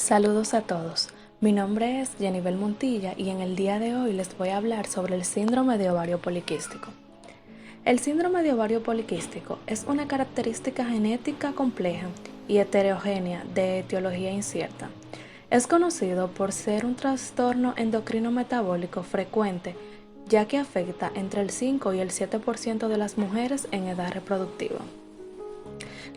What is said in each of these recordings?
Saludos a todos. Mi nombre es Jenibel Montilla y en el día de hoy les voy a hablar sobre el síndrome de ovario poliquístico. El síndrome de ovario poliquístico es una característica genética compleja y heterogénea de etiología incierta. Es conocido por ser un trastorno endocrino metabólico frecuente, ya que afecta entre el 5 y el 7% de las mujeres en edad reproductiva.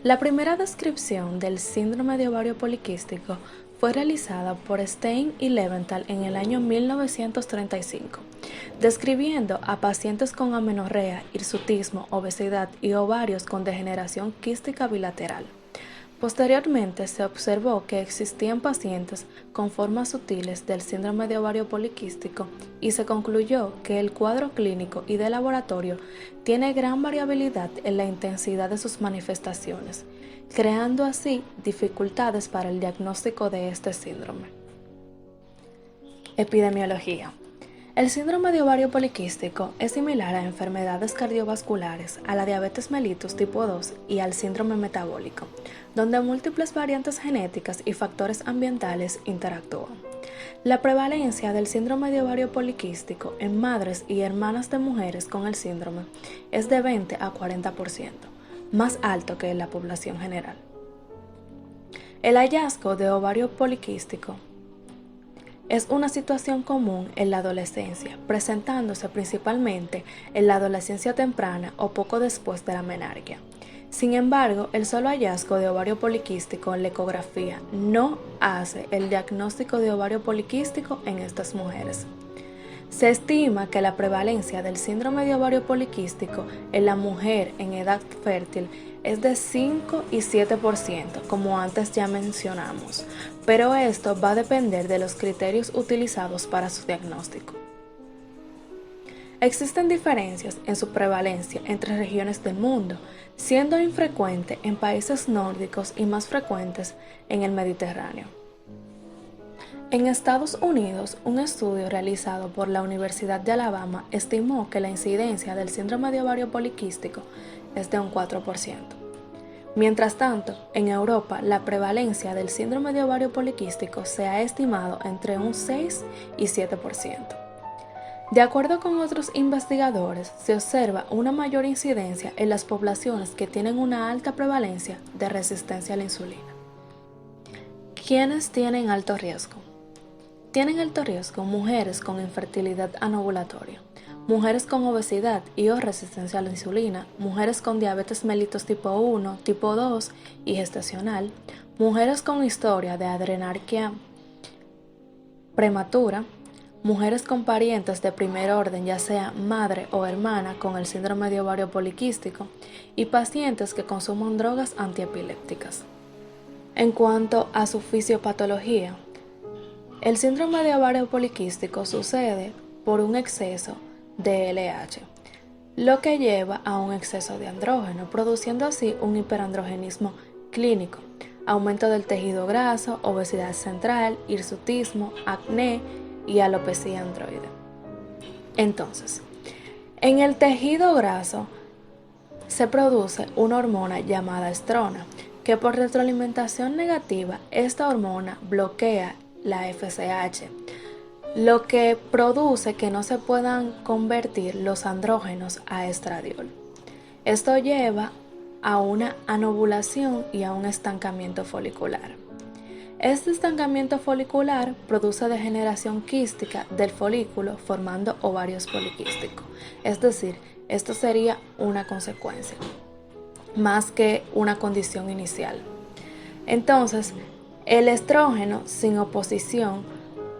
La primera descripción del síndrome de ovario poliquístico fue realizada por Stein y Leventhal en el año 1935, describiendo a pacientes con amenorrea, hirsutismo, obesidad y ovarios con degeneración quística bilateral. Posteriormente se observó que existían pacientes con formas sutiles del síndrome de ovario poliquístico y se concluyó que el cuadro clínico y de laboratorio tiene gran variabilidad en la intensidad de sus manifestaciones, creando así dificultades para el diagnóstico de este síndrome. Epidemiología. El síndrome de ovario poliquístico es similar a enfermedades cardiovasculares, a la diabetes mellitus tipo 2 y al síndrome metabólico, donde múltiples variantes genéticas y factores ambientales interactúan. La prevalencia del síndrome de ovario poliquístico en madres y hermanas de mujeres con el síndrome es de 20 a 40%, más alto que en la población general. El hallazgo de ovario poliquístico es una situación común en la adolescencia, presentándose principalmente en la adolescencia temprana o poco después de la menarquia. Sin embargo, el solo hallazgo de ovario poliquístico en la ecografía no hace el diagnóstico de ovario poliquístico en estas mujeres. Se estima que la prevalencia del síndrome de ovario poliquístico en la mujer en edad fértil es de 5 y 7%, como antes ya mencionamos, pero esto va a depender de los criterios utilizados para su diagnóstico. Existen diferencias en su prevalencia entre regiones del mundo, siendo infrecuente en países nórdicos y más frecuentes en el Mediterráneo. En Estados Unidos, un estudio realizado por la Universidad de Alabama estimó que la incidencia del síndrome de ovario poliquístico es de un 4%. Mientras tanto, en Europa, la prevalencia del síndrome de ovario poliquístico se ha estimado entre un 6 y 7%. De acuerdo con otros investigadores, se observa una mayor incidencia en las poblaciones que tienen una alta prevalencia de resistencia a la insulina. ¿Quiénes tienen alto riesgo? Tienen alto riesgo mujeres con infertilidad anovulatoria, mujeres con obesidad y o resistencia a la insulina, mujeres con diabetes mellitus tipo 1, tipo 2 y gestacional, mujeres con historia de adrenarquia prematura, mujeres con parientes de primer orden, ya sea madre o hermana con el síndrome de ovario poliquístico, y pacientes que consuman drogas antiepilépticas. En cuanto a su fisiopatología, el síndrome de ovario poliquístico sucede por un exceso de LH, lo que lleva a un exceso de andrógeno, produciendo así un hiperandrogenismo clínico, aumento del tejido graso, obesidad central, hirsutismo, acné y alopecia androide. Entonces, en el tejido graso se produce una hormona llamada estrona, que por retroalimentación negativa, esta hormona bloquea la FSH, lo que produce que no se puedan convertir los andrógenos a estradiol. Esto lleva a una anovulación y a un estancamiento folicular. Este estancamiento folicular produce degeneración quística del folículo formando ovarios poliquísticos, es decir, esto sería una consecuencia, más que una condición inicial. Entonces, el estrógeno sin oposición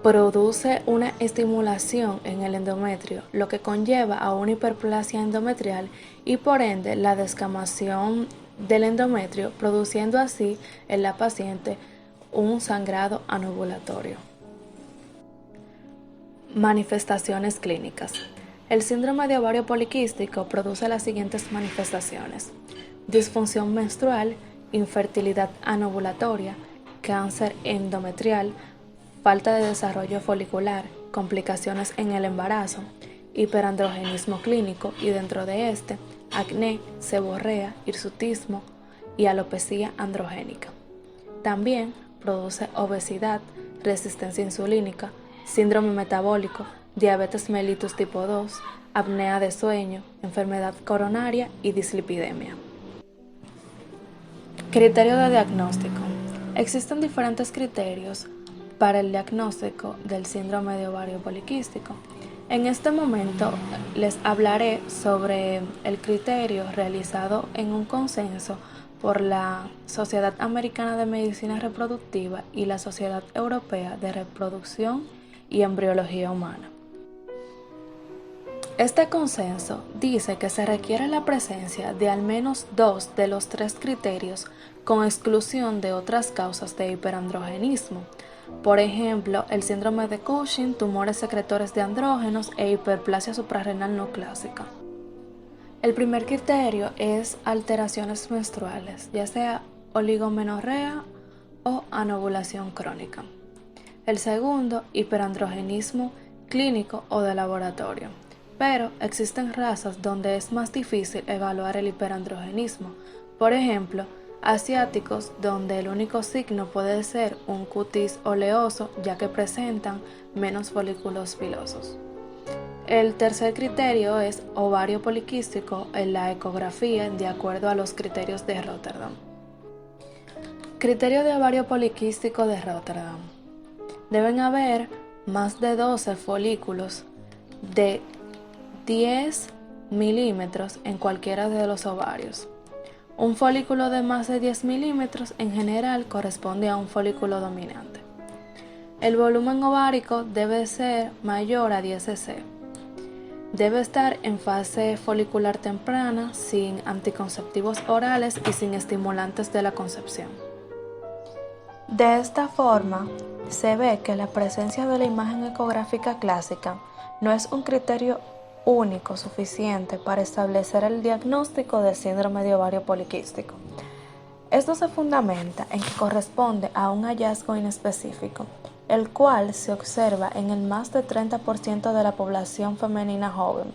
produce una estimulación en el endometrio, lo que conlleva a una hiperplasia endometrial y por ende la descamación del endometrio, produciendo así en la paciente un sangrado anovulatorio. Manifestaciones clínicas. El síndrome de ovario poliquístico produce las siguientes manifestaciones: disfunción menstrual, infertilidad anovulatoria, cáncer endometrial, falta de desarrollo folicular, complicaciones en el embarazo, hiperandrogenismo clínico y dentro de este, acné, seborrea, hirsutismo y alopecia androgénica. También produce obesidad, resistencia insulínica, síndrome metabólico, diabetes mellitus tipo 2, apnea de sueño, enfermedad coronaria y dislipidemia. Criterio de diagnóstico. Existen diferentes criterios para el diagnóstico del síndrome de ovario poliquístico. En este momento les hablaré sobre el criterio realizado en un consenso por la Sociedad Americana de Medicina Reproductiva y la Sociedad Europea de Reproducción y Embriología Humana. Este consenso dice que se requiere la presencia de al menos 2 de los 3 criterios con exclusión de otras causas de hiperandrogenismo. Por ejemplo, el síndrome de Cushing, tumores secretores de andrógenos e hiperplasia suprarrenal no clásica. El primer criterio es alteraciones menstruales, ya sea oligomenorrea o anovulación crónica. El segundo, hiperandrogenismo clínico o de laboratorio. Pero existen razas donde es más difícil evaluar el hiperandrogenismo. Por ejemplo, asiáticos donde el único signo puede ser un cutis oleoso ya que presentan menos folículos pilosos. El tercer criterio es ovario poliquístico en la ecografía de acuerdo a los criterios de Rotterdam. Criterio de ovario poliquístico de Rotterdam. Deben haber más de 12 folículos de 10 milímetros en cualquiera de los ovarios. Un folículo de más de 10 milímetros en general corresponde a un folículo dominante. El volumen ovárico debe ser mayor a 10 cc. Debe estar en fase folicular temprana, sin anticonceptivos orales y sin estimulantes de la concepción. De esta forma, se ve que la presencia de la imagen ecográfica clásica no es un criterio único suficiente para establecer el diagnóstico del síndrome de ovario poliquístico. Esto se fundamenta en que corresponde a un hallazgo inespecífico, el cual se observa en el más de 30% de la población femenina joven,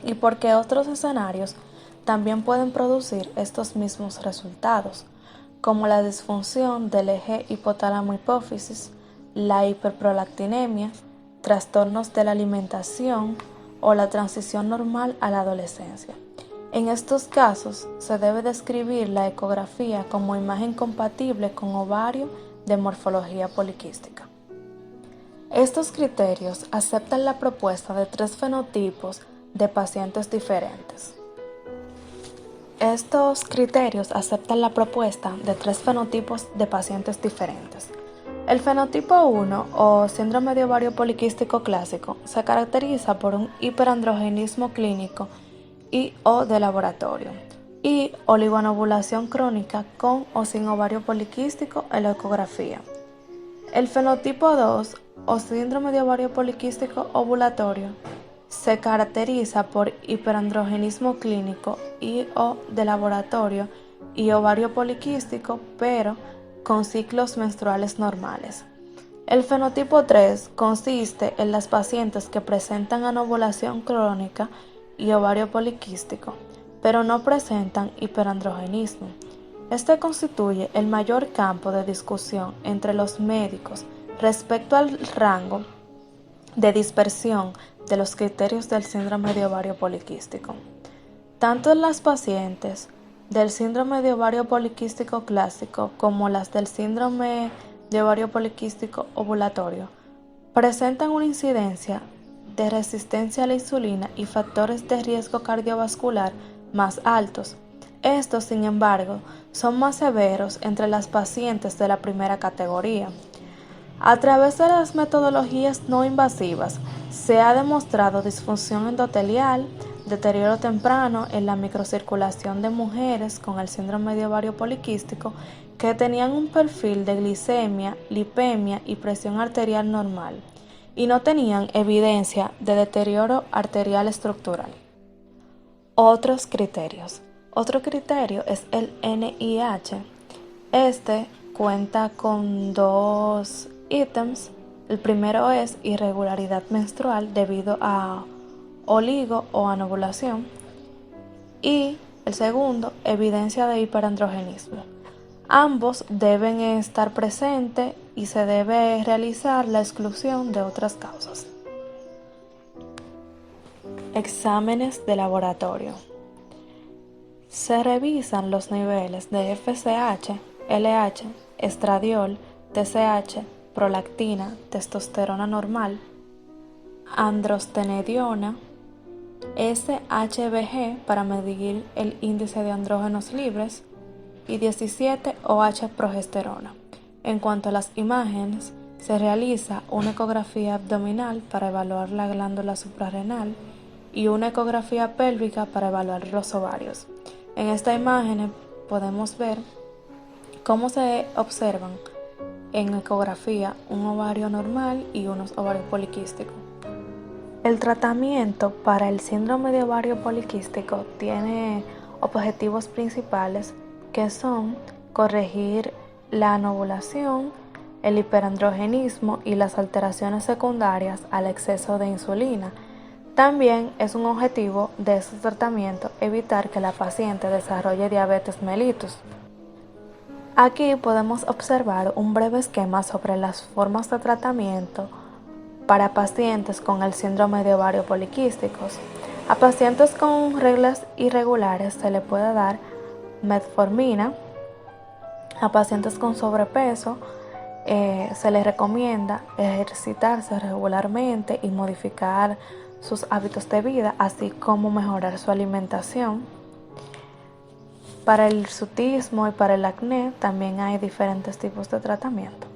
y porque otros escenarios también pueden producir estos mismos resultados, como la disfunción del eje hipotálamo-hipófisis, la hiperprolactinemia, trastornos de la alimentación, o la transición normal a la adolescencia. En estos casos, se debe describir la ecografía como imagen compatible con ovario de morfología poliquística. Estos criterios aceptan la propuesta de 3 fenotipos de pacientes diferentes. Estos criterios aceptan la propuesta de 3 fenotipos de pacientes diferentes. El fenotipo 1 o síndrome de ovario poliquístico clásico se caracteriza por un hiperandrogenismo clínico y o de laboratorio y oligoanovulación crónica con o sin ovario poliquístico en la ecografía. El fenotipo 2 o síndrome de ovario poliquístico ovulatorio se caracteriza por hiperandrogenismo clínico y o de laboratorio y ovario poliquístico, pero con ciclos menstruales normales. El fenotipo 3 consiste en las pacientes que presentan anovulación crónica y ovario poliquístico, pero no presentan hiperandrogenismo. Este constituye el mayor campo de discusión entre los médicos respecto al rango de dispersión de los criterios del síndrome de ovario poliquístico. Tanto en las pacientes del síndrome de ovario poliquístico clásico como las del síndrome de ovario poliquístico ovulatorio presentan una incidencia de resistencia a la insulina y factores de riesgo cardiovascular más altos. Estos, sin embargo, son más severos entre las pacientes de la primera categoría. A través de las metodologías no invasivas, se ha demostrado disfunción endotelial, deterioro temprano en la microcirculación de mujeres con el síndrome de ovario poliquístico que tenían un perfil de glicemia, lipemia y presión arterial normal y no tenían evidencia de deterioro arterial estructural. Otros criterios. Otro criterio es el NIH. Este cuenta con 2 ítems. El primero es irregularidad menstrual debido a oligo o anovulación y el segundo, evidencia de hiperandrogenismo. Ambos deben estar presentes y se debe realizar la exclusión de otras causas. Exámenes de laboratorio. Se revisan los niveles de FSH, LH, estradiol, TSH, prolactina, testosterona normal, androstenediona, SHBG para medir el índice de andrógenos libres y 17-OH-progesterona. En cuanto a las imágenes, se realiza una ecografía abdominal para evaluar la glándula suprarrenal y una ecografía pélvica para evaluar los ovarios. En esta imagen podemos ver cómo se observan en ecografía un ovario normal y unos ovarios poliquísticos. El tratamiento para el síndrome de ovario poliquístico tiene objetivos principales que son corregir la anovulación, el hiperandrogenismo y las alteraciones secundarias al exceso de insulina. También es un objetivo de este tratamiento evitar que la paciente desarrolle diabetes mellitus. Aquí podemos observar un breve esquema sobre las formas de tratamiento para pacientes con el síndrome de ovario poliquísticos. A pacientes con reglas irregulares se le puede dar metformina. A pacientes con sobrepeso se les recomienda ejercitarse regularmente y modificar sus hábitos de vida, así como mejorar su alimentación. Para el hirsutismo y para el acné también hay diferentes tipos de tratamiento.